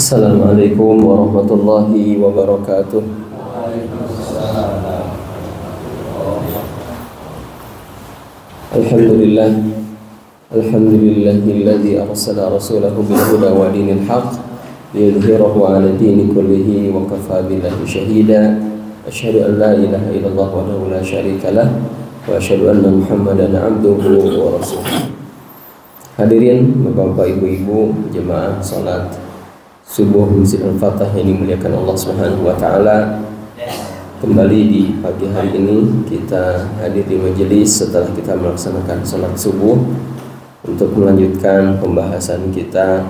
Assalamualaikum warahmatullahi wabarakatuh. Alhamdulillah, alhamdulillahilladzi arsala rasulahu bil huda wa dinil haqq liyudhhirahu 'ala dini kullihi wa kafaa billahi shahida. Asyhadu an la ilaha illallah wahdahu la syarika lah wa asyhadu anna Muhammadan 'abduhu wa rasuluh. Hadirin Bapak Ibu, jemaah salat subuh Masjid Al-Fatah yang dimuliakan Allah Subhanahu wa taala. Kembali di pagi hari ini kita hadir di majelis setelah kita melaksanakan salat subuh untuk melanjutkan pembahasan kita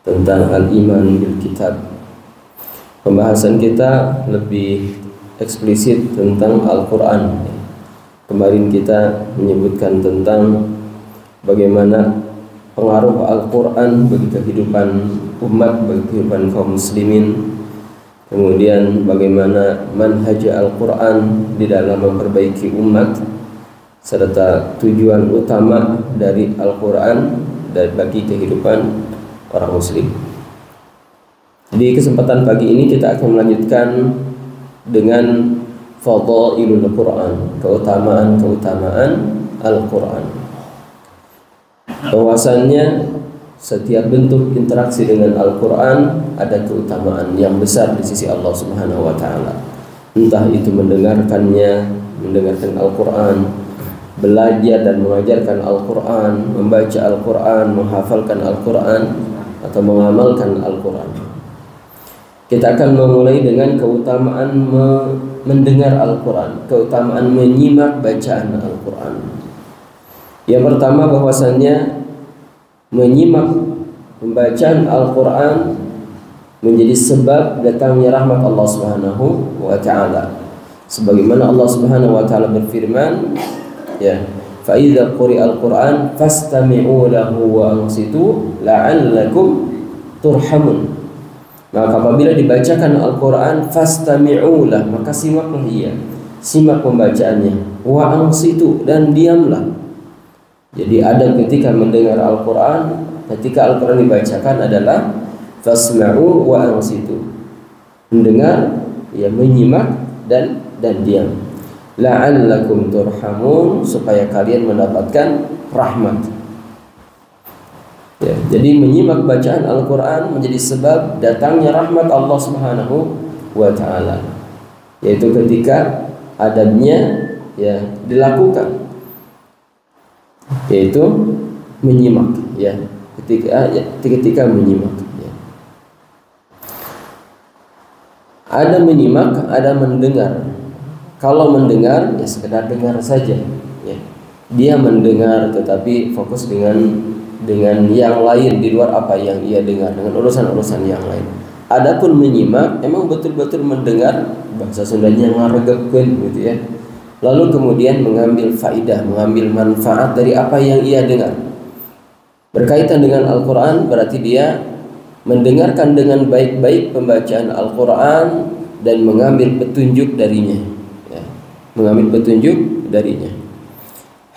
tentang al-iman bil kitab. Pembahasan kita lebih eksplisit tentang Al-Qur'an. Kemarin kita menyebutkan tentang bagaimana pengaruh Al-Quran bagi kehidupan umat, bagi kehidupan kaum muslimin. Kemudian bagaimana manhaj Al-Quran di dalam memperbaiki umat, serta tujuan utama dari Al-Quran dan bagi kehidupan orang muslim. Di kesempatan pagi ini kita akan melanjutkan dengan fadailul Quran, keutamaan-keutamaan Al-Quran. Bahwasannya setiap bentuk interaksi dengan Al-Quran ada keutamaan yang besar di sisi Allah Subhanahu wa ta'ala. Entah itu mendengarkan Al-Quran, belajar dan mengajarkan Al-Quran, membaca Al-Quran, menghafalkan Al-Quran, atau mengamalkan Al-Quran. Kita akan memulai dengan keutamaan mendengar Al-Quran, keutamaan menyimak bacaan Al-Quran. Yang pertama, bahwasannya menyimak pembacaan Al-Quran menjadi sebab datangnya rahmat Allah Subhanahu wa ta'ala. Sebagaimana Allah Subhanahu wa ta'ala berfirman, ya, fa idza quri'a al-Qur'an fastami'u lahu wa ansitu la'allakum turhamun. Maka apabila dibacakan Al-Quran, fastami'u lah, maka simaklah ia, simak pembacaannya, wa ansitu, dan diamlah. Jadi ada ketika mendengar Al-Quran, ketika Al-Quran dibacakan adalah fasma'u wa ansitu, mendengar, ya, menyimak dan diam. La'allakum turhamun, supaya kalian mendapatkan rahmat. Ya, jadi menyimak bacaan Al-Quran menjadi sebab datangnya rahmat Allah Subhanahu wa ta'ala, yaitu ketika adabnya, ya, dilakukan, yaitu menyimak, ya, ketika menyimak, ya. Ada menyimak, ada mendengar. Kalau mendengar, ya sekedar dengar saja, ya. Dia mendengar tetapi fokus dengan yang lain di luar apa yang ia dengar, dengan urusan-urusan yang lain. Adapun menyimak, emang betul-betul mendengar, bahasa Sundanya ngaregepkeun gitu, ya. Lalu kemudian mengambil faidah, mengambil manfaat dari apa yang ia dengar. Berkaitan dengan Al-Quran, berarti dia mendengarkan dengan baik-baik pembacaan Al-Quran dan mengambil petunjuk darinya, ya, mengambil petunjuk darinya.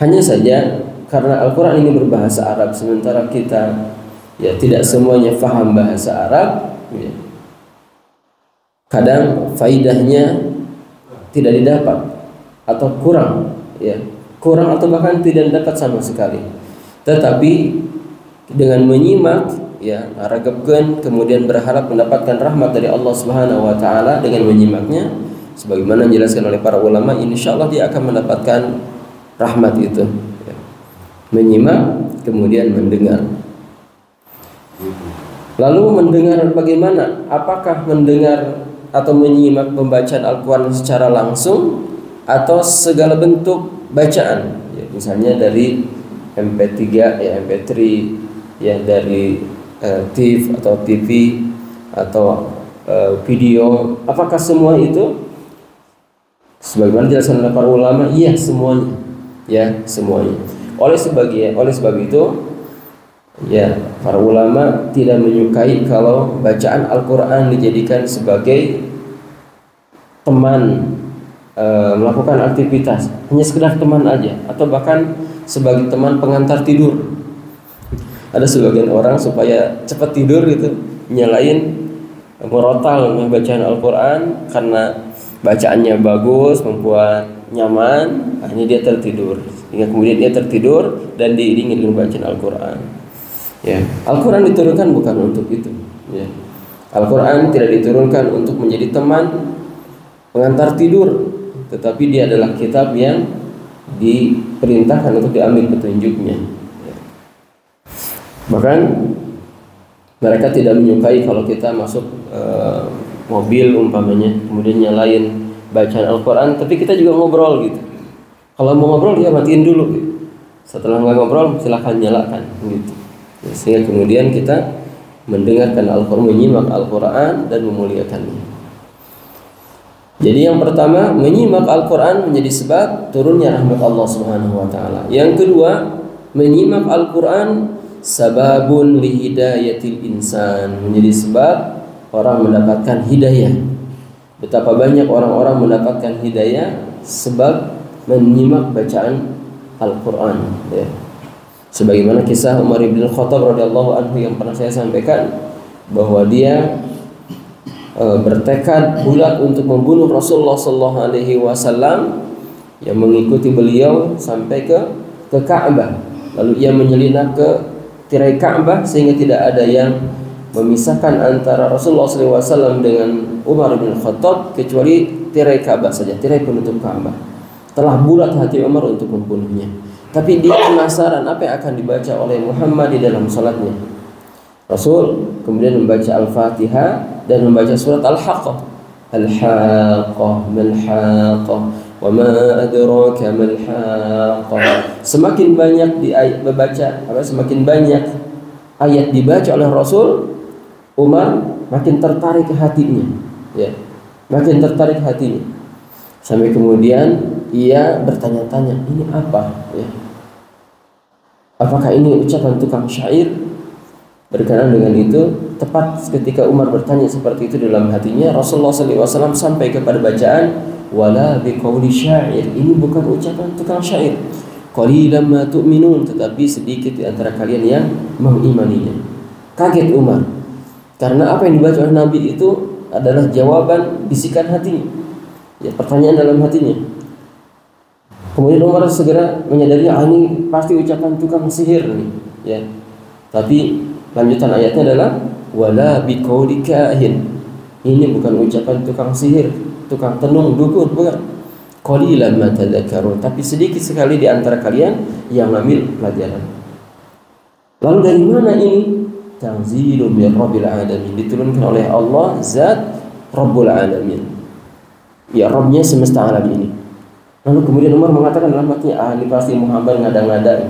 Hanya saja karena Al-Quran ini berbahasa Arab, sementara kita, ya, tidak semuanya faham bahasa Arab, ya. Kadang faidahnya tidak didapat, atau kurang, ya, kurang atau bahkan tidak dapat sama sekali. Tetapi dengan menyimak, ya, ragapkan, kemudian berharap mendapatkan rahmat dari Allah Subhanahu wa ta'ala dengan menyimaknya, sebagaimana dijelaskan oleh para ulama, insyaallah dia akan mendapatkan rahmat itu, ya. Menyimak kemudian mendengar. Lalu mendengar bagaimana? Apakah mendengar atau menyimak pembacaan Al-Quran secara langsung atau segala bentuk bacaan, ya, misalnya dari MP3, ya, MP3, ya, dari TIFF atau TV atau video. Apakah semua itu? Sebagaimana dijelaskan oleh para ulama, iya semuanya, ya, semuanya. Oleh sebab itu, ya, para ulama tidak menyukai kalau bacaan Al-Quran dijadikan sebagai teman melakukan aktivitas, hanya sekedar teman aja, atau bahkan sebagai teman pengantar tidur. Ada sebagian orang supaya cepat tidur gitu, nyalain merotal bacaan Al-Quran karena bacaannya bagus, membuat nyaman, akhirnya dia tertidur. Hingga kemudian dia tertidur dan diiringi dengan bacaan Al-Quran. Ya, Al-Quran diturunkan bukan untuk itu. Ya. Al-Quran tidak diturunkan untuk menjadi teman pengantar tidur, tetapi dia adalah kitab yang diperintahkan untuk diambil petunjuknya. Ya. Bahkan mereka tidak menyukai kalau kita masuk mobil umpamanya, kemudian nyalain bacaan Al-Quran, tapi kita juga ngobrol gitu. Kalau mau ngobrol ya matiin dulu gitu. Setelah nggak ngobrol silahkan nyalakan gitu. Sehingga kemudian kita mendengarkan Al-Quran, menyimak Al-Quran dan memuliakannya. Jadi yang pertama, menyimak Al-Quran menjadi sebab turunnya rahmat Allah Subhanahu wa taala. Yang kedua, menyimak Al-Quran sababun li hidayatil insan, menjadi sebab orang mendapatkan hidayah. Betapa banyak orang-orang mendapatkan hidayah sebab menyimak bacaan Al-Quran, ya. Sebagaimana kisah Umar bin Khattab radhiyallahu anhu yang pernah saya sampaikan, bahwa dia bertekad bulat untuk membunuh Rasulullah sallallahu alaihi wasallam, yang mengikuti beliau sampai ke Ka'bah. Lalu ia menyelinap ke tirai Ka'bah sehingga tidak ada yang memisahkan antara Rasulullah sallallahu alaihi wasallam dengan Umar bin Khattab kecuali tirai Ka'bah saja, tirai penutup Ka'bah. Telah bulat hati Umar untuk membunuhnya. Tapi dia penasaran apa yang akan dibaca oleh Muhammad di dalam salatnya. Rasul kemudian membaca Al-Fatihah dan membaca surat Al-Haqqah. Al-Haqqah, Mal-Haqqah, wa ma adraka Mal-Haqqah. Semakin banyak semakin banyak ayat dibaca oleh Rasul, Umar makin tertarik hatinya, ya. Makin tertarik hatinya. Sampai kemudian ia bertanya-tanya, ini apa, ya? Apakah ini ucapan tukang syair? Berkenaan dengan itu, tepat ketika Umar bertanya seperti itu dalam hatinya, Rasulullah SAW sampai kepada bacaan wala biqauli syair. Ini bukan ucapan tukang syair. Qalilan ma tu'minun, tetapi sedikit di antara kalian yang mengimaninya. Kaget Umar, karena apa yang dibaca oleh Nabi itu adalah jawaban bisikan hatinya, ya, pertanyaan dalam hatinya. Kemudian Umar segera menyadari, ini pasti ucapan tukang sihir nih, ya. Tapi lanjutan ayatnya adalah wala biqauli kahin. Ini bukan ucapan tukang sihir, tukang tenung, dukun, bukan. Qalilan ma tadhakkarun, tapi sedikit sekali di antara kalian yang mengambil pelajaran. Lalu dari mana ini? Tanzilun min Rabbil alamin, diturunkan oleh Allah, zat Rabbul alamin, ya, Rabbnya semesta alam ini. Lalu kemudian Umar mengatakan dalam hatinya, ini pasti Muhammad ngada-ngada,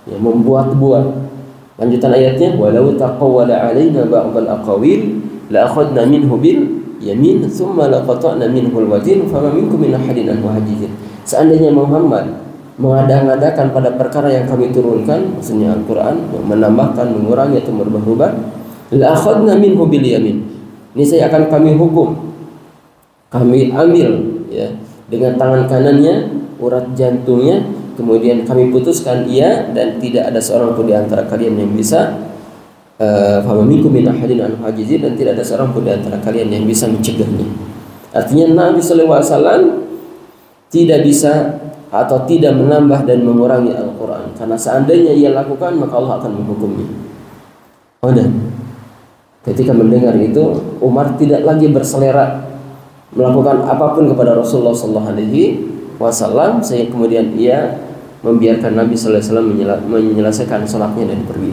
ya, membuat-buat. Lanjutan ayatnya, walau taqawwala alaina ba'dal aqawil la akhadna minhu bil yamin thumma laqata'na minhu al-watin fama minkum min ahadin anhu hajizin. Seandainya Muhammad mengada-ngadakan pada perkara yang kami turunkan, maksudnya Al-Quran, menambahkan, mengurangi atau merubah-rubah, la akhadna minhu bil yamin, ini saya akan kami hukum, kami ambil, ya, dengan tangan kanannya urat jantungnya, kemudian kami putuskan ia, dan tidak ada seorang pun di antara kalian yang bisa fama minkum min ahadin anhu hajizin, dan tidak ada seorang pun di antara kalian yang bisa mencegahnya. Artinya Nabi sallallahu alaihi wasallam tidak bisa atau tidak menambah dan mengurangi Al-Quran, karena seandainya ia lakukan maka Allah akan menghukumnya. Dan ketika mendengar itu, Umar tidak lagi berselera melakukan apapun kepada Rasulullah sallallahu alaihi wasallam, sehingga kemudian ia membiarkan Nabi sallallahu alaihi wasallam menyelesaikan salatnya dan pergi.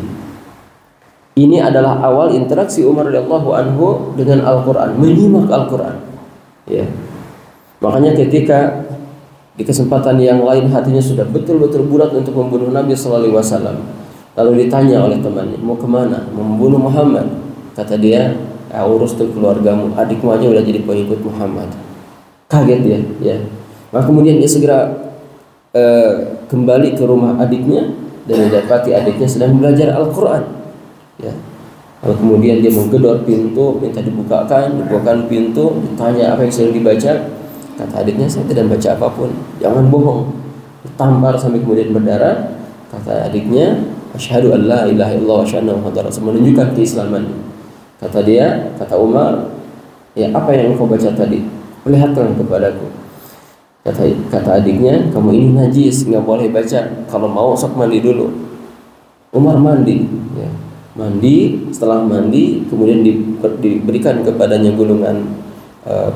Ini adalah awal interaksi Umar radhiyallahu anhu dengan Al-Quran, menyimak Al-Quran, ya. Makanya ketika di kesempatan yang lain hatinya sudah betul-betul bulat untuk membunuh Nabi sallallahu alaihi wasallam, lalu ditanya oleh temannya, mau kemana? Membunuh Muhammad. Kata dia, urus tuh keluargamu, adikmu aja udah jadi pengikut Muhammad. Kaget dia, ya. Maka kemudian dia segera kembali ke rumah adiknya dan didapati adiknya sedang belajar Al-Quran, ya. Lalu kemudian dia menggedor pintu, minta dibukakan pintu, ditanya apa yang sedang dibaca. Kata adiknya, saya tidak baca apapun, jangan bohong. Ditampar sampai kemudian berdarah. Kata adiknya, asyhadu an la ilaha illallah wa asyhadu anna muhammadar rasul, menunjukkan keislamannya. Kata Umar, ya apa yang engkau baca tadi? Perlihatkan kepadaku. Kata adiknya, kamu ini najis, nggak boleh baca. Kalau mau sok mandi dulu. Umar mandi, ya. Mandi, setelah mandi kemudian diberikan kepadanya gulungan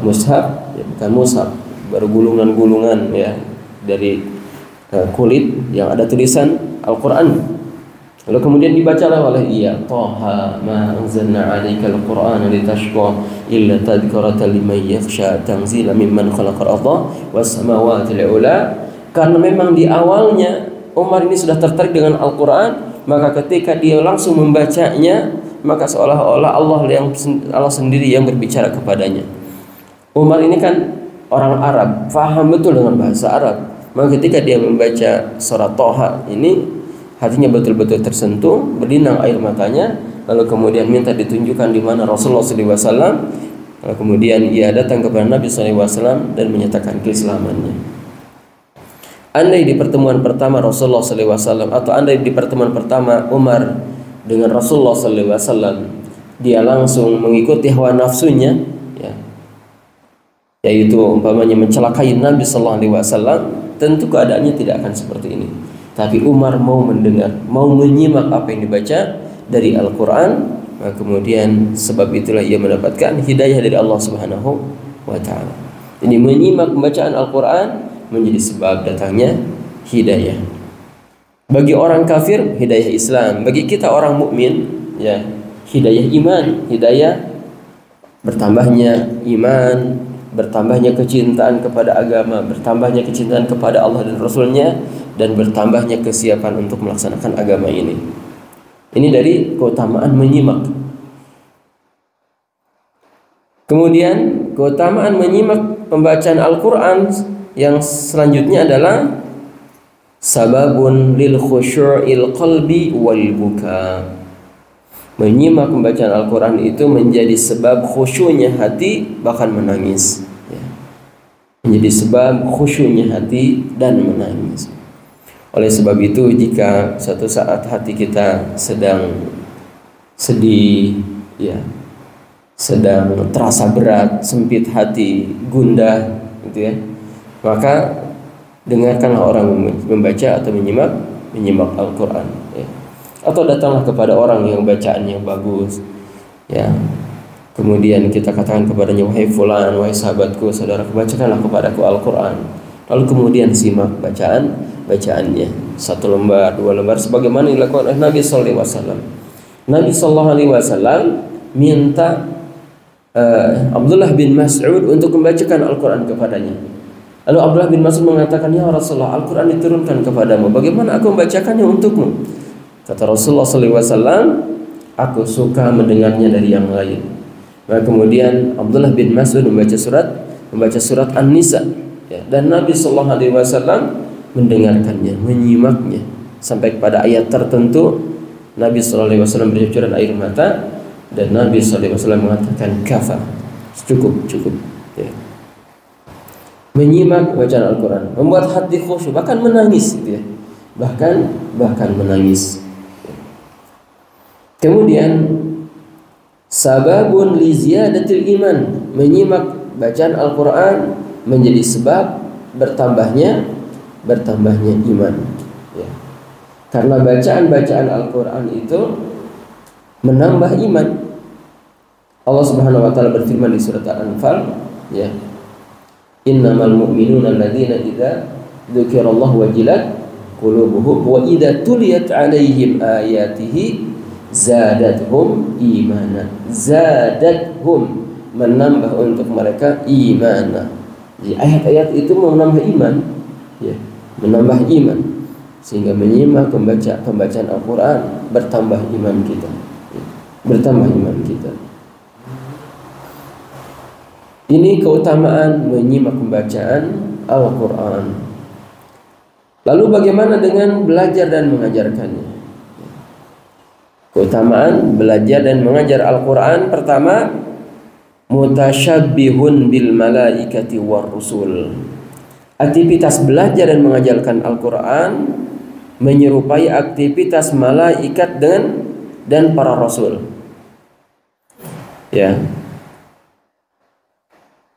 mushaf, ya, bukan mushaf, baru gulungan-gulungan ya dari kulit yang ada tulisan Al-Quran. Lalu kemudian dibacalah oleh ia, Taha ma anzalna 'alaikal Qur'ana litashqa illa tadhkiratan liman yakhsha tanzila mimman khalaqal arda was samawati al-'ula. Karena memang di awalnya Umar ini sudah tertarik dengan Al-Quran, maka ketika dia langsung membacanya, maka seolah-olah Allah sendiri yang berbicara kepadanya. Umar ini kan orang Arab, faham betul dengan bahasa Arab. Maka ketika dia membaca surat Taha ini, hatinya betul-betul tersentuh, berlinang air matanya, lalu kemudian minta ditunjukkan di mana Rasulullah SAW. Lalu kemudian ia datang kepada Nabi SAW dan menyatakan keislamannya. Andai di pertemuan pertama Rasulullah SAW, atau andai di pertemuan pertama Umar dengan Rasulullah SAW, dia langsung mengikuti hawa nafsunya, ya, yaitu umpamanya mencelakai Nabi SAW, tentu keadaannya tidak akan seperti ini. Tapi Umar mau mendengar, mau menyimak apa yang dibaca dari Al-Quran. Kemudian sebab itulah ia mendapatkan hidayah dari Allah Subhanahu wa Ta'ala. Jadi menyimak pembacaan Al-Quran menjadi sebab datangnya hidayah. Bagi orang kafir hidayah Islam, bagi kita orang mukmin ya hidayah iman, hidayah bertambahnya iman, bertambahnya kecintaan kepada agama, bertambahnya kecintaan kepada Allah dan Rasulnya, dan bertambahnya kesiapan untuk melaksanakan agama ini. Ini dari keutamaan menyimak. Kemudian keutamaan menyimak pembacaan Al-Quran yang selanjutnya adalah sababun lil khusyu'il qalbi wal buka. Menyimak pembacaan Al-Quran itu menjadi sebab khusyunya hati, bahkan menangis ya. Menjadi sebab khusyunya hati dan menangis. Oleh sebab itu, jika suatu saat hati kita sedang sedih ya, sedang terasa berat, sempit hati, gundah gitu ya, maka dengarkanlah orang membaca atau menyimak Al-Quran ya. Atau datanglah kepada orang yang bacaannya bagus ya, kemudian kita katakan kepadanya, wahai fulan, wahai sahabatku, saudaraku, bacakanlah kepadaku Al-Quran. Lalu kemudian simak bacaannya, satu lembar, dua lembar, sebagaimana dilakukan oleh Nabi SAW. Nabi SAW minta Abdullah bin Mas'ud untuk membacakan Al-Quran kepadanya. Lalu Abdullah bin Mas'ud mengatakan, ya Rasulullah, Al-Quran diturunkan kepadamu, bagaimana aku membacakannya untukmu? Kata Rasulullah SAW, aku suka mendengarnya dari yang lain. Maka kemudian Abdullah bin Mas'ud membaca surat An-Nisa ya, dan Nabi SAW mendengarkannya, menyimaknya sampai kepada ayat tertentu. Nabi SAW bercucuran air mata dan Nabi SAW mengatakan kafa, cukup ya. Menyimak bacaan Al-Quran membuat hati khusyuk, bahkan menangis gitu ya. Bahkan menangis. Kemudian sababun li ziyadatil iman, menyimak bacaan Al-Quran menjadi sebab bertambahnya iman ya. Karena bacaan Al-Quran itu menambah iman. Allah Subhanahu wa Ta'ala berfirman di surat Al-Anfal ya, innamal mu'minuna alladzina idza dzukirallahu wajilat qulubuhum wa idza tuliyat 'alaihim ayatihi zadathum imana. Zadathum, menambah untuk mereka imana. Jadi ayat-ayat itu menambah iman ya, menambah iman, sehingga menyimak pembacaan Al-Quran bertambah iman kita ya, bertambah iman kita. Ini keutamaan menyimak pembacaan Al-Quran. Lalu bagaimana dengan belajar dan mengajarkannya? Keutamaan belajar dan mengajar Al-Quran, pertama, mutasyabbihun bil malaikati war rusul. Aktivitas belajar dan mengajarkan Al-Quran menyerupai aktivitas malaikat dan para rasul. Ya.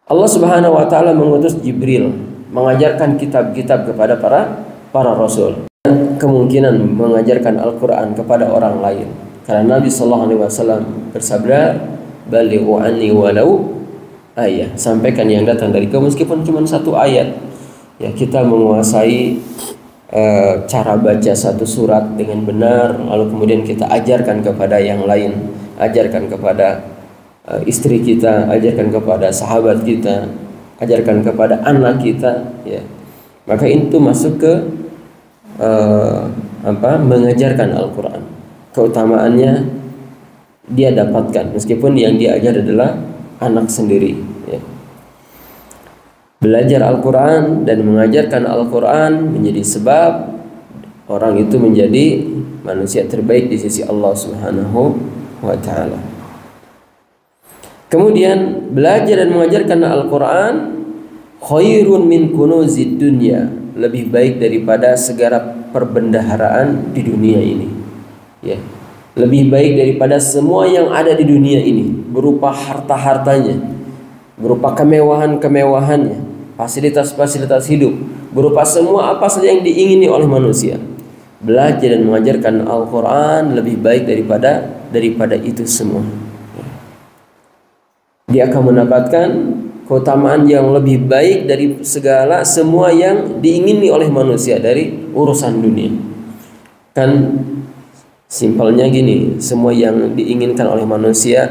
Allah Subhanahu wa taala mengutus Jibril mengajarkan kitab-kitab kepada para rasul. Kemungkinan mengajarkan Al-Qur'an kepada orang lain. Karena Nabi sallallahu alaihi wasallam bersabda, "Balighu anni walau ayat." Sampaikan yang datang dari kamu meskipun cuma satu ayat. Ya, kita menguasai cara baca satu surat dengan benar, lalu kemudian kita ajarkan kepada yang lain, ajarkan kepada istri kita, ajarkan kepada sahabat kita, ajarkan kepada anak kita, ya. Maka itu masuk ke mengajarkan Al-Quran. Keutamaannya dia dapatkan meskipun yang dia ajar adalah anak sendiri, ya. Belajar Al-Quran dan mengajarkan Al-Quran menjadi sebab orang itu menjadi manusia terbaik di sisi Allah Subhanahu wa ta'ala. Kemudian belajar dan mengajarkan Al-Quran khairun min kunuzid dunya, lebih baik daripada segala perbendaharaan di dunia ini, ya. Lebih baik daripada semua yang ada di dunia ini berupa harta-hartanya, berupa kemewahan-kemewahannya, fasilitas-fasilitas hidup, berupa semua apa saja yang diingini oleh manusia. Belajar dan mengajarkan Al-Quran lebih baik daripada itu semua. Dia akan mendapatkan keutamaan yang lebih baik dari segala semua yang diingini oleh manusia dari urusan dunia. Kan simpelnya gini, semua yang diinginkan oleh manusia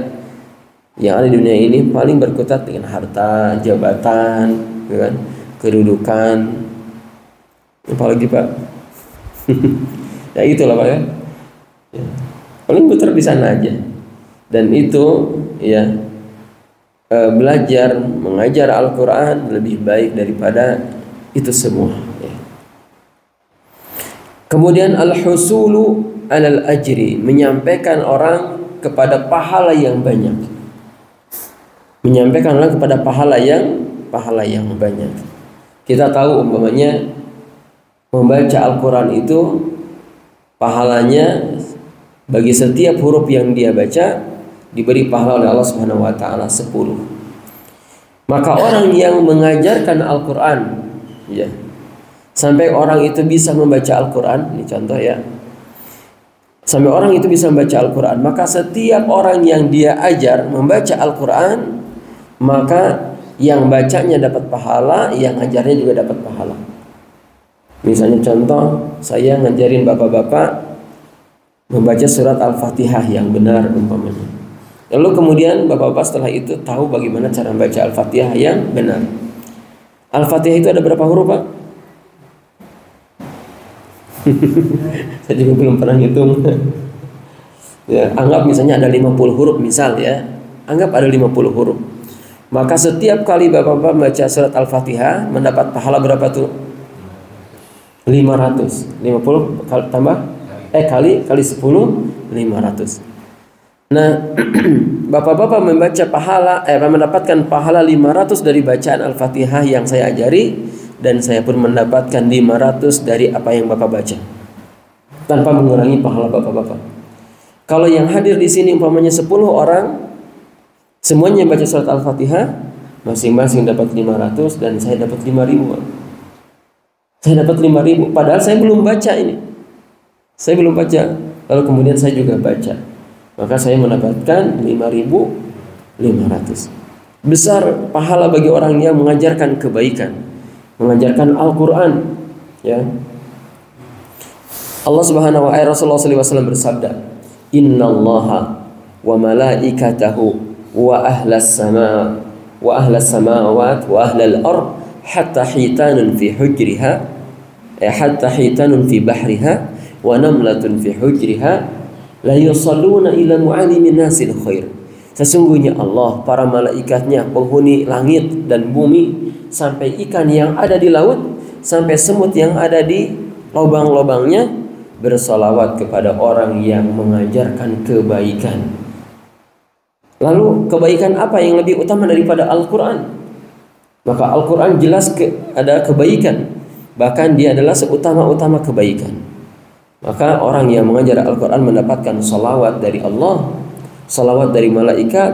yang ada di dunia ini paling berkutat dengan harta, jabatan, kan? Kedudukan, apalagi Pak. Ya itulah Pak, ya. Paling putar di sana aja. Dan itu ya, belajar mengajar Al-Quran lebih baik daripada itu semua, ya. Kemudian al-husulu alal ajri, menyampaikan orang kepada pahala yang banyak. Menyampaikan orang kepada pahala yang banyak. Kita tahu umpamanya membaca Al-Quran itu pahalanya bagi setiap huruf yang dia baca diberi pahala oleh Allah Subhanahu wa taala 10. Maka orang yang mengajarkan Al-Quran, ya, sampai orang itu bisa membaca Al-Quran, ini contoh ya. Sampai orang itu bisa membaca Al-Quran, maka setiap orang yang dia ajar membaca Al-Quran, maka yang bacanya dapat pahala, yang ajarnya juga dapat pahala. Misalnya contoh, saya ngajarin bapak-bapak membaca surat Al-Fatihah yang benar umpamanya. Lalu kemudian bapak-bapak setelah itu tahu bagaimana cara membaca Al-Fatihah yang benar. Al-Fatihah itu ada berapa huruf, Pak? Saya juga belum pernah hitung. Ya, anggap misalnya ada 50 huruf misal ya. Anggap ada 50 huruf. Maka setiap kali bapak-bapak membaca surat Al-Fatihah mendapat pahala berapa tuh? 500. 50 tambah kali 10 500. Nah, bapak-bapak membaca pahala mendapatkan pahala 500 dari bacaan Al-Fatihah yang saya ajari, dan saya pun mendapatkan 500 dari apa yang bapak baca, tanpa mengurangi pahala bapak-bapak. Kalau yang hadir di sini umpamanya 10 orang, semuanya baca surat Al-Fatihah, masing-masing dapat 500 dan saya dapat 5.000. Saya dapat 5.000 padahal saya belum baca ini. Saya belum baca, lalu kemudian saya juga baca. Maka saya mendapatkan 5.500. Besar pahala bagi orang yang mengajarkan kebaikan, mengajarkan Al-Quran, ya. Allah Subhanahu wa ta'ala, Rasulullah SAW bersabda, "Innallaha wa malaikatahu wa ahlas samawat wa ahlal ard hatta hitanun fi hujriha hatta hitanun fi bahriha wa namlatun fi hujriha la yusalluna ila mu'allimin nasil khair." Sesungguhnya Allah, para malaikatnya, penghuni langit dan bumi, sampai ikan yang ada di laut, sampai semut yang ada di lubang-lubangnya, bersolawat kepada orang yang mengajarkan kebaikan. Lalu kebaikan apa yang lebih utama daripada Al-Quran? Maka Al-Quran jelas ada kebaikan, bahkan dia adalah seutama-utama kebaikan. Maka orang yang mengajar Al-Quran mendapatkan salawat dari Allah, salawat dari malaikat,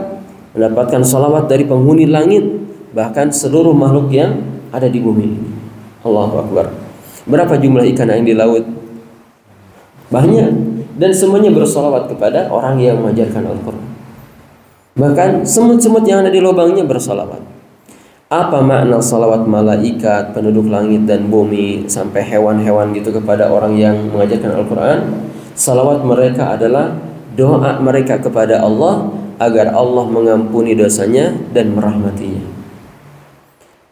mendapatkan salawat dari penghuni langit, bahkan seluruh makhluk yang ada di bumi ini. Allahu Akbar. Berapa jumlah ikan yang di laut? Banyak, dan semuanya bersalawat kepada orang yang mengajarkan Al-Quran. Bahkan semut-semut yang ada di lubangnya bersalawat. Apa makna salawat malaikat, penduduk langit dan bumi, sampai hewan-hewan gitu kepada orang yang mengajarkan Al-Quran? Salawat mereka adalah doa mereka kepada Allah agar Allah mengampuni dosanya dan merahmatinya.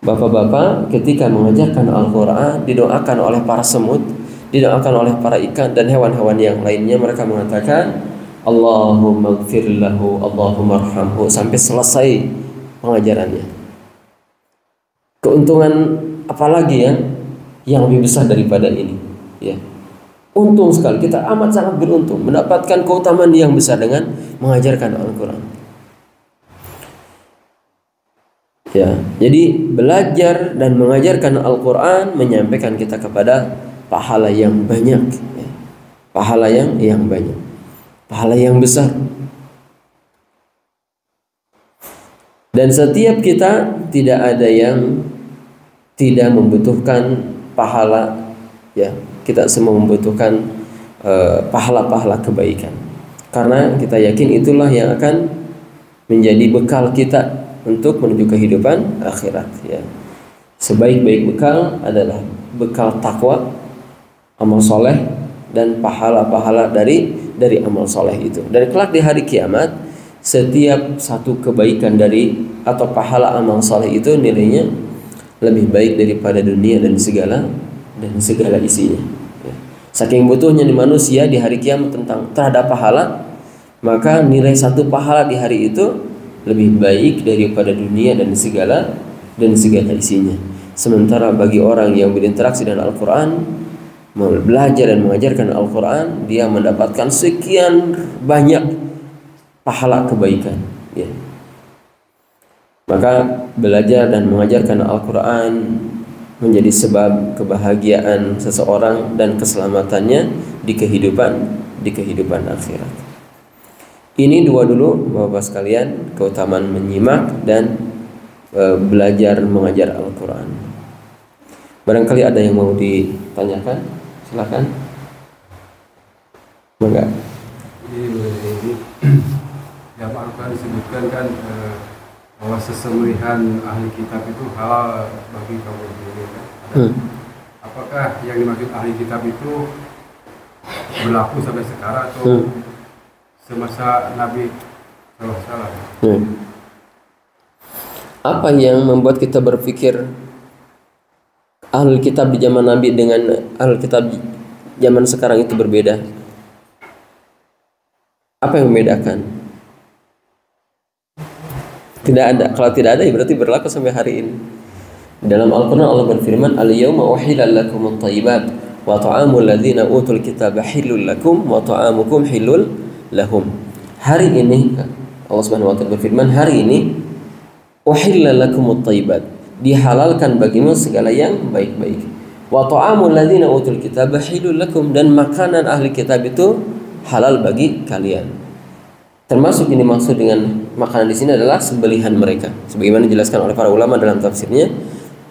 Bapak-bapak ketika mengajarkan Al-Quran didoakan oleh para semut, didoakan oleh para ikan dan hewan-hewan yang lainnya. Mereka mengatakan Allahumma gfir lahu, Allahumma arhamhu, sampai selesai pengajarannya. Keuntungan apalagi yang lebih besar daripada ini, ya. Untung sekali, kita amat sangat beruntung mendapatkan keutamaan yang besar dengan mengajarkan Al-Quran. Ya, jadi belajar dan mengajarkan Al-Quran menyampaikan kita kepada pahala yang banyak, ya. Pahala yang banyak, pahala yang besar. Dan setiap kita tidak ada yang tidak membutuhkan pahala, ya. Kita semua membutuhkan pahala-pahala kebaikan, karena kita yakin itulah yang akan menjadi bekal kita untuk menuju kehidupan akhirat, ya. Sebaik-baik bekal adalah bekal takwa, amal soleh, dan pahala-pahala dari amal soleh itu. Dan kelak di hari kiamat, setiap satu kebaikan dari atau pahala amal soleh itu nilainya lebih baik daripada dunia dan segala isinya, ya. Saking butuhnya di manusia di hari kiamat terhadap pahala, maka nilai satu pahala di hari itu lebih baik daripada dunia dan segala isinya. Sementara bagi orang yang berinteraksi dengan Al-Quran, belajar dan mengajarkan Al-Quran, dia mendapatkan sekian banyak pahala kebaikan, ya. Maka belajar dan mengajarkan Al-Quran menjadi sebab kebahagiaan seseorang dan keselamatannya di kehidupan akhirat. Ini dua dulu Bapak sekalian, keutamaan menyimak dan belajar mengajar Al-Quran. Barangkali ada yang mau ditanyakan, silakan. Enggak. Ini yang Al-Quran disebutkan kan bahwa sesembelihan ahli kitab itu halal bagi kaum muslimin. Apakah yang dimaksud ahli kitab itu berlaku sampai sekarang atau semasa Nabi SAW? Apa yang membuat kita berpikir ahlul kitab di zaman Nabi dengan ahlul kitab zaman sekarang itu berbeda? Apa yang membedakan? Tidak ada. Kalau tidak ada, ya berarti berlaku sampai hari ini. Dalam Al-Quran Allah berfirman, Al-yawma uhilal lakumut thayyibat wa ta'amul ladzina utul kitaba hillul lakum wa ta'amukum hillul lahum. Hari ini Allah Subhanahu wa taala berfirman, hari ini uhillal lakumut thayyibat, dihalalkan bagimu segala yang baik-baik. Wa ta'amul ladzina utul kitaba hillul lakum, dan makanan ahli kitab itu halal bagi kalian. Termasuk ini maksud dengan makanan di sini adalah sembelihan mereka, sebagaimana dijelaskan oleh para ulama dalam tafsirnya.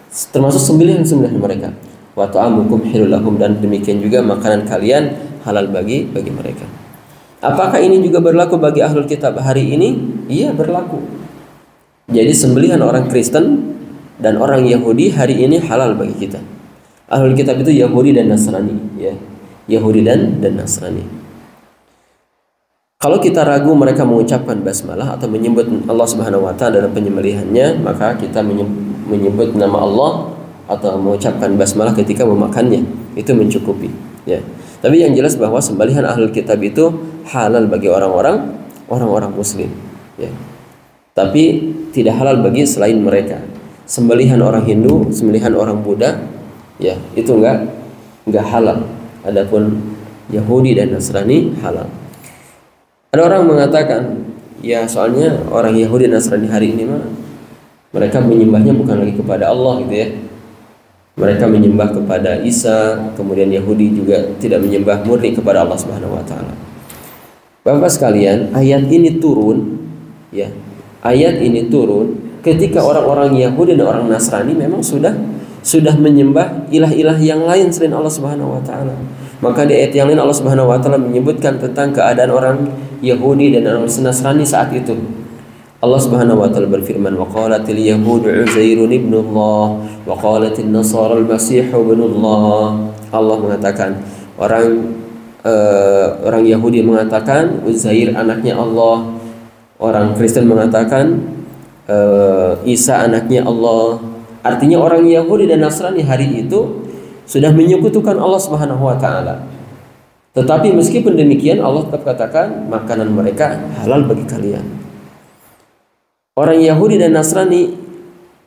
Termasuk sembelihan mereka. Wa ta'amukum hilul lahum, dan demikian juga makanan kalian halal bagi mereka. Apakah ini juga berlaku bagi ahlul kitab hari ini? Iya, berlaku. Jadi sembelihan orang Kristen dan orang Yahudi hari ini halal bagi kita. Ahlul kitab itu Yahudi dan Nasrani, ya. Yahudi dan Nasrani. Kalau kita ragu mereka mengucapkan basmalah atau menyebut Allah Subhanahu wa taala dalam penyembelihannya, maka kita menyebut nama Allah atau mengucapkan basmalah ketika memakannya, itu mencukupi, ya. Tapi yang jelas bahwa sembelihan ahlul kitab itu halal bagi orang-orang muslim, ya. Tapi tidak halal bagi selain mereka. Sembelihan orang Hindu, sembelihan orang Buddha, ya, itu enggak halal. Adapun Yahudi dan Nasrani halal. Ada orang mengatakan, ya soalnya orang Yahudi dan Nasrani hari ini mah mereka menyembahnya bukan lagi kepada Allah, gitu ya. Mereka menyembah kepada Isa, kemudian Yahudi juga tidak menyembah murni kepada Allah Subhanahu wa taala. Bapak sekalian, ayat ini turun, ya. ayat ini turun ketika orang-orang Yahudi dan orang Nasrani memang sudah menyembah ilah-ilah yang lain selain Allah Subhanahu wa taala. Maka di ayat yang lain Allah Subhanahu wa taala menyebutkan tentang keadaan orang Yahudi dan orang Nasrani saat itu. Allah Subhanahu wa taala berfirman, "Wa qalatil yahudu Uzairun ibnullah wa qalatin nasara al-masih ibnullah." Allah mengatakan, orang Yahudi mengatakan Uzair anaknya Allah, orang Kristen mengatakan Isa anaknya Allah. Artinya orang Yahudi dan Nasrani hari itu sudah menyekutukan Allah Subhanahu wa taala. Tetapi meskipun demikian Allah tetap katakan makanan mereka halal bagi kalian. Orang Yahudi dan Nasrani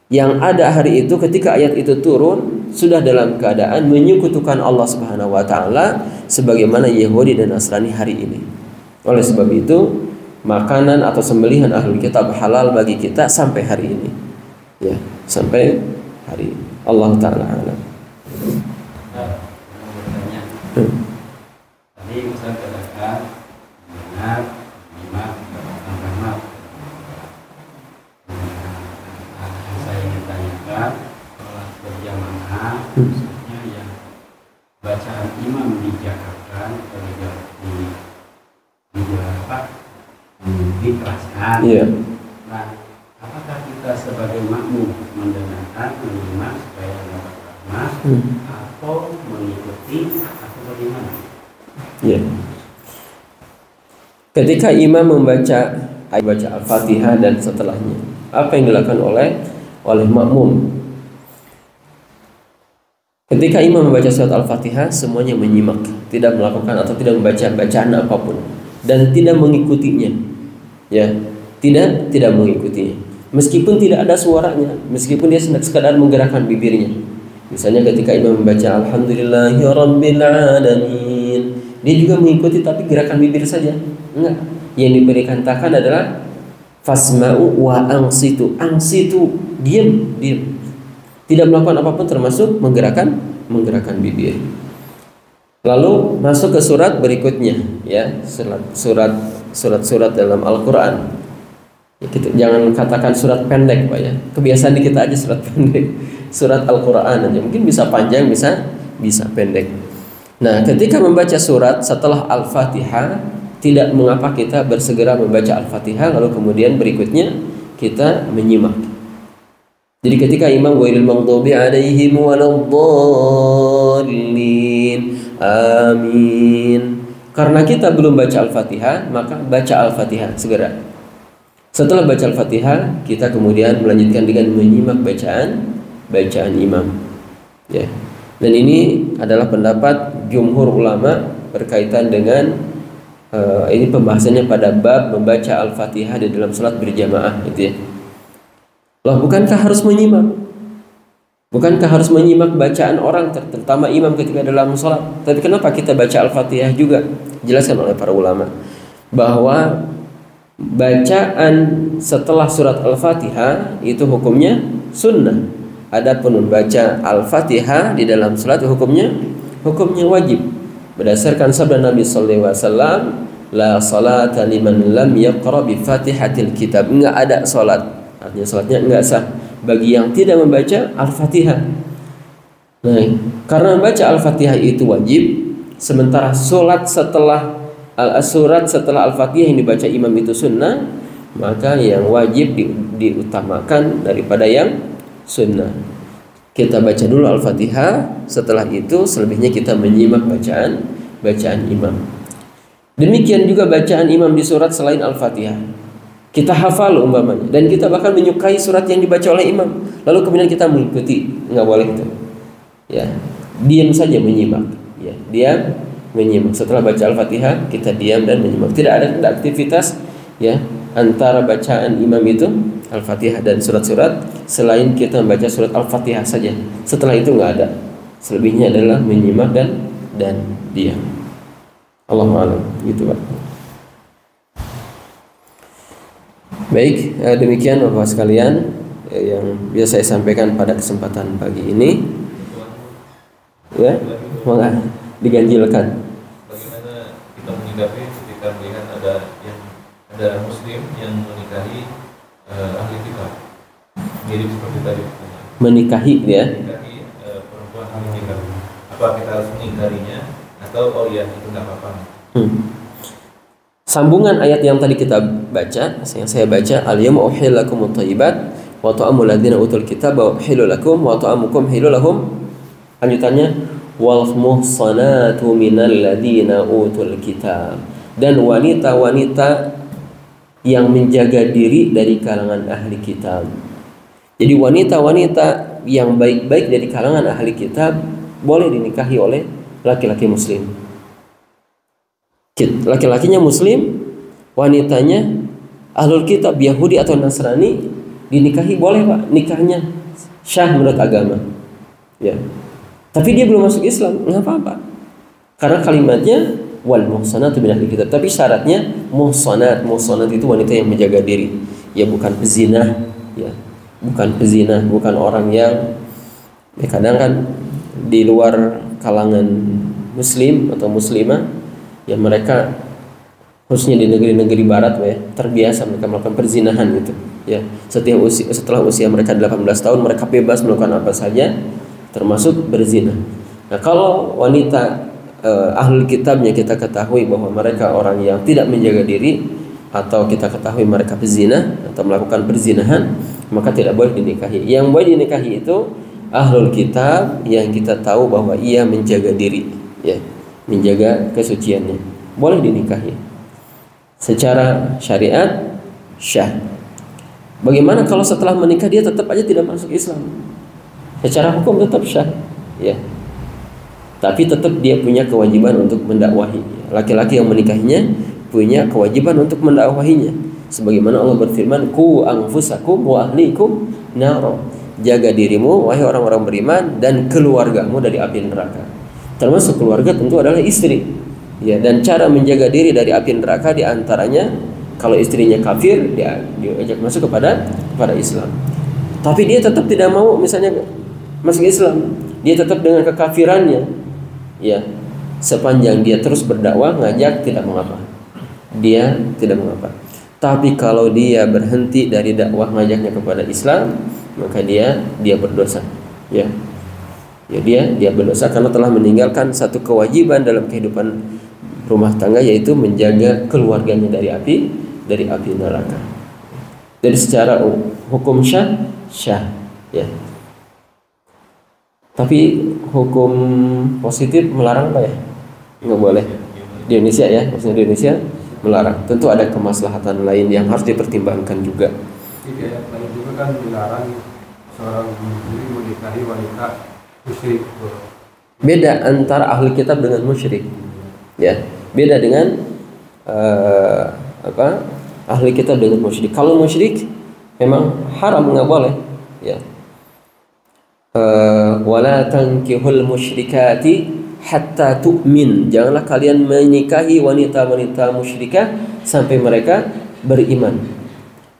yang ada hari itu ketika ayat itu turun sudah dalam keadaan menyekutukan Allah Subhanahu wa taala sebagaimana Yahudi dan Nasrani hari ini. Oleh sebab itu, makanan atau sembelihan ahlul kitab halal bagi kita sampai hari ini. Ya, sampai hari ini. Allah taala alam. Tadi Ustaz katakan mendengar, menyimak, mendapatkan rahmat. Yang saya ingin tanyakan, sholat berjamaah, khususnya yang bacaan imam dijakarkan atau dikeraskan. Iya. Nah, apakah kita sebagai makmum mendengarkan, menyimak supaya mendapat rahmat, atau mengikuti, atau bagaimana? Ya. Ketika imam membaca Al-Fatihah dan setelahnya, apa yang dilakukan oleh makmum? Ketika imam membaca surat Al-Fatihah, semuanya menyimak, tidak melakukan atau tidak membaca bacaan apapun dan tidak mengikutinya. Ya, tidak mengikutinya. Meskipun tidak ada suaranya, meskipun dia sekadar menggerakkan bibirnya. Misalnya ketika imam membaca Alhamdulillahirabbil alamin, dia juga mengikuti tapi gerakan bibir saja. Enggak. Yang diperintahkan adalah fasma'u wa ansitu. Ansitu, diam. Tidak melakukan apapun termasuk menggerakkan bibir. Lalu masuk ke surat berikutnya, ya, surat dalam Al-Qur'an. Ya, jangan katakan surat pendek, Pak, ya. Kebiasaan kita aja surat pendek. Surat Al-Qur'an aja. Mungkin bisa panjang, bisa pendek. Nah, ketika membaca surat setelah Al-Fatihah, tidak mengapa kita bersegera membaca Al-Fatihah lalu kemudian berikutnya kita menyimak. Jadi ketika imam ghairil maghdubi 'alaihim waladdallin, amin. Karena kita belum baca Al-Fatihah, maka baca Al-Fatihah segera. Setelah baca Al-Fatihah, kita kemudian melanjutkan dengan menyimak bacaan imam. Ya. Dan ini adalah pendapat jumhur ulama berkaitan dengan ini pembahasannya pada bab membaca Al-Fatihah di dalam salat berjamaah, gitu ya. Loh, bukankah harus menyimak? Bukankah harus menyimak bacaan orang, terutama imam ketika dalam salat? Tapi kenapa kita baca Al-Fatihah juga? Jelaskan oleh para ulama bahwa bacaan setelah surat Al-Fatihah itu hukumnya sunnah. Adapun membaca Al-Fatihah di dalam salat hukumnya wajib. Berdasarkan sabda Nabi sallallahu alaihi wasallam, la salata liman lam yaqra bi Fatihatil Kitab. Enggak ada salat. Artinya salatnya enggak sah bagi yang tidak membaca Al-Fatihah. Nah, karena membaca Al-Fatihah itu wajib, sementara surat setelah Al-Fatihah yang dibaca imam itu sunnah, maka yang wajib diutamakan daripada yang sunnah. Kita baca dulu Al-Fatihah, setelah itu selebihnya kita menyimak bacaan imam. Demikian juga bacaan imam di surat selain Al-Fatihah. Kita hafal umpamanya dan kita bahkan menyukai surat yang dibaca oleh imam, lalu kemudian kita mengikuti, enggak boleh itu. Ya, diam saja menyimak. Ya, diam menyimak. Setelah baca Al-Fatihah, kita diam dan menyimak. Tidak ada aktivitas, ya, antara bacaan imam itu Al-Fatihah dan surat-surat selain kita membaca surat Al-Fatihah saja. Setelah itu enggak ada. Selebihnya adalah menyimak dan diam. Allahu a'lam. Gitu, Pak. Baik, demikian Bapak sekalian yang biasa saya sampaikan pada kesempatan pagi ini. Ya, maka diganjilkan. Bagaimana kita menyikapi ketika melihat ada muslim yang menikahi ahli kitab. Mirip seperti tadi. Menikahi ya. Menikahi perempuan ahli kitab. Apa kita harus mengingkarinya atau oh ya itu nggak apa-apa? Sambungan ayat yang tadi kita baca, yang saya baca, al-yawma uhilla lakumut thayyibat wa ta'amul ladzina utul kitaba uhillu lakum wa ta'amukum hilul lahum. Lanjutannya wal muhsanatu minal ladzina utul kitab, dan wanita-wanita yang menjaga diri dari kalangan ahli kitab. Jadi wanita-wanita yang baik-baik dari kalangan ahli kitab boleh dinikahi oleh laki-laki muslim. Laki-lakinya muslim, wanitanya ahlul kitab Yahudi atau Nasrani dinikahi boleh Pak, nikahnya syah menurut agama. Ya. Tapi dia belum masuk Islam, nggak apa-apa. Karena kalimatnya wal muhsanatu min ahli kitab, tapi syaratnya muhsanat itu wanita yang menjaga diri. Ya bukan pezinah, ya. Bukan pezinah, bukan orang yang kadang kan di luar kalangan muslim atau muslimah. Ya mereka khususnya di negeri-negeri barat ya, terbiasa mereka melakukan perzinahan gitu ya. Setelah usia mereka 18 tahun mereka bebas melakukan apa saja termasuk berzina. Nah, kalau wanita ahlul kitabnya kita ketahui bahwa mereka orang yang tidak menjaga diri atau kita ketahui mereka pezina atau melakukan perzinahan, maka tidak boleh dinikahi. Yang boleh dinikahi itu ahlul kitab yang kita tahu bahwa ia menjaga diri ya, menjaga kesuciannya, boleh dinikahi secara syariat syah. Bagaimana kalau setelah menikah dia tetap aja tidak masuk Islam? Secara hukum tetap syah ya, tapi tetap dia punya kewajiban untuk mendakwahi. Laki-laki yang menikahinya punya kewajiban untuk mendakwahinya, sebagaimana Allah berfirman qu anfusakum wa ahlikum nar, jaga dirimu wahai orang-orang beriman dan keluargamu dari api neraka. Termasuk keluarga tentu adalah istri ya, dan cara menjaga diri dari api neraka diantaranya kalau istrinya kafir dia diajak masuk kepada Islam, tapi dia tetap tidak mau misalnya masuk Islam, dia tetap dengan kekafirannya ya, sepanjang dia terus berdakwah ngajak tidak mengapa, dia tidak mengapa. Tapi kalau dia berhenti dari dakwah ngajaknya kepada Islam, maka dia berdosa ya. Ya dia berdosa karena telah meninggalkan satu kewajiban dalam kehidupan rumah tangga, yaitu menjaga keluarganya dari api neraka. Jadi secara hukum syah ya. Tapi hukum positif melarang Pak ya? Nggak boleh. Di Indonesia ya, maksudnya di Indonesia melarang. Tentu ada kemaslahatan lain yang harus dipertimbangkan juga. Iya, kalau juga kan melarang seorang muslim menikahi wanita musyrik. Beda antara ahli kitab dengan musyrik ya, beda dengan ahli kitab dengan musyrik. Kalau musyrik memang haram, nggak boleh ya. Wala tankihul musyrikati hatta tu'min, janganlah kalian menikahi wanita-wanita musyrikah sampai mereka beriman.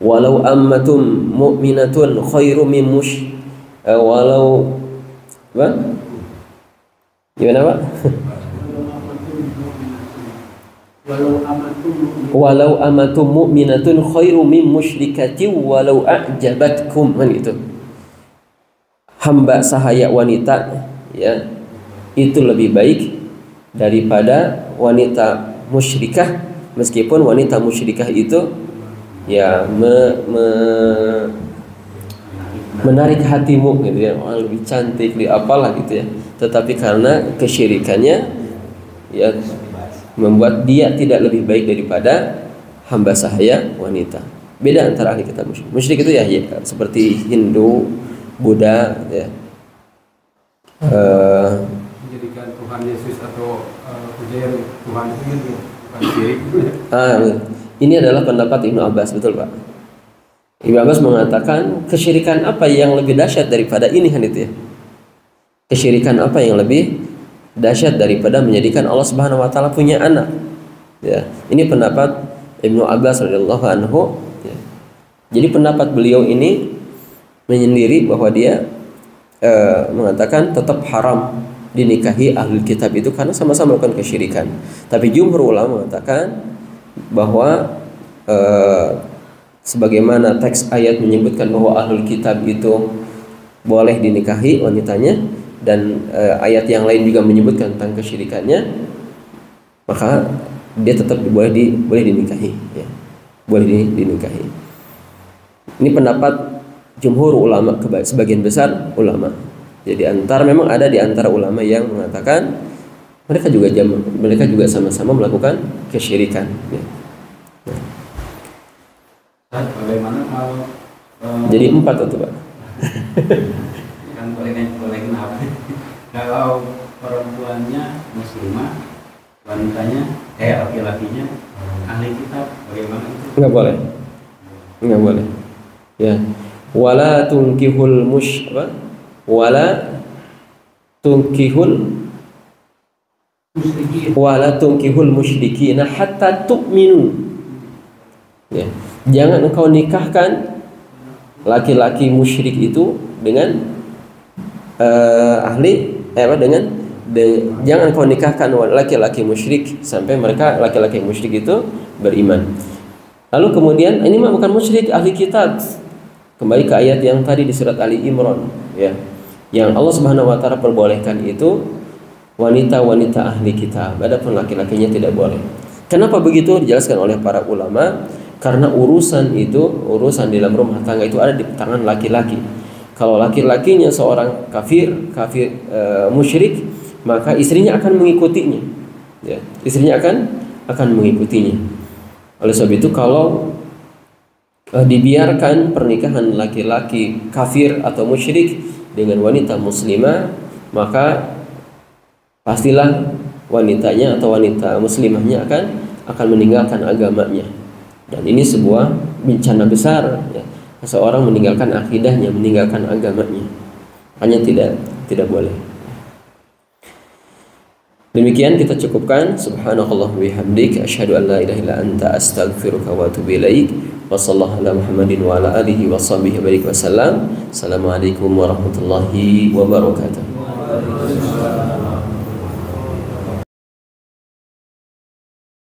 Walau ammatum mu'minatun khairum min walau apa? Gimana Pak? Walau amatum mu'minatun khairum min musyrikatin walau a'jabatkum, kan itu. Hamba sahaya wanita ya, itu lebih baik daripada wanita musyrikah, meskipun wanita musyrikah itu ya menarik hatimu gitu ya, lebih cantik, lebih apalah gitu ya, tetapi karena kesyirikannya ya membuat dia tidak lebih baik daripada hamba sahaya wanita. Beda antara ahli kitab musyrik. Musyrik itu ya seperti Hindu, Buddha ya. Menjadikan Tuhan Yesus atau Uzair Tuhan itu bukan syirik. Ini adalah pendapat Ibnu Abbas, betul Pak. Ibnu Abbas mengatakan kesyirikan apa yang lebih dahsyat daripada ini, kan itu ya. Kesyirikan apa yang lebih dahsyat daripada menjadikan Allah Subhanahu wa taala punya anak. Ya, ini pendapat Ibnu Abbas radhiyallahu anhu ya. Jadi pendapat beliau ini menyendiri bahwa dia mengatakan tetap haram dinikahi ahlul kitab itu karena sama-sama melakukan kesyirikan. Tapi jumhur ulama mengatakan bahwa sebagaimana teks ayat menyebutkan bahwa ahlul kitab itu boleh dinikahi wanitanya, dan ayat yang lain juga menyebutkan tentang kesyirikannya, maka dia tetap boleh dinikahi, ya. Boleh dinikahi. Ini pendapat jumhur ulama, sebagian besar ulama. Jadi memang ada di antara ulama yang mengatakan mereka juga sama-sama melakukan kesyirikan, ya. Bagaimana kalau Jadi 4 itu, Pak. kan boleh kenapa? Kalau perempuannya muslimah, wanitanya laki-lakinya ahli kitab, bagaimana itu? Enggak boleh. Ya. Wala tunkihul musyrikina hatta tu'minu. Ya. Jangan engkau nikahkan laki-laki musyrik itu dengan jangan engkau nikahkan laki-laki musyrik sampai mereka laki-laki musyrik itu beriman. Lalu kemudian ini mah bukan musyrik, ahli kitab. Kembali ke ayat yang tadi di surat Ali Imran, ya. Yang Allah Subhanahu wa taala perbolehkan itu wanita-wanita ahli kitab, adapun laki-lakinya tidak boleh. Kenapa begitu? Dijelaskan oleh para ulama, karena urusan di dalam rumah tangga itu ada di tangan laki-laki. Kalau laki-lakinya seorang kafir musyrik, maka istrinya akan mengikutinya, ya. Istrinya akan mengikutinya. Oleh sebab itu, kalau dibiarkan pernikahan laki-laki kafir atau musyrik dengan wanita muslimah, maka pastilah wanitanya atau wanita muslimahnya akan meninggalkan agamanya. Dan ini sebuah bencana besar, ya. Seseorang meninggalkan akidahnya, meninggalkan agamanya. Hanya tidak boleh. Demikian kita cukupkan. Subhanallah bihamdik, asyhadu an la ilaha illa anta, astaghfiruka wa atubu ilaik. Wa sallallahu ala Muhammadin wa ala alihi wa sahbihi wasallam. Assalamualaikum warahmatullahi wabarakatuh.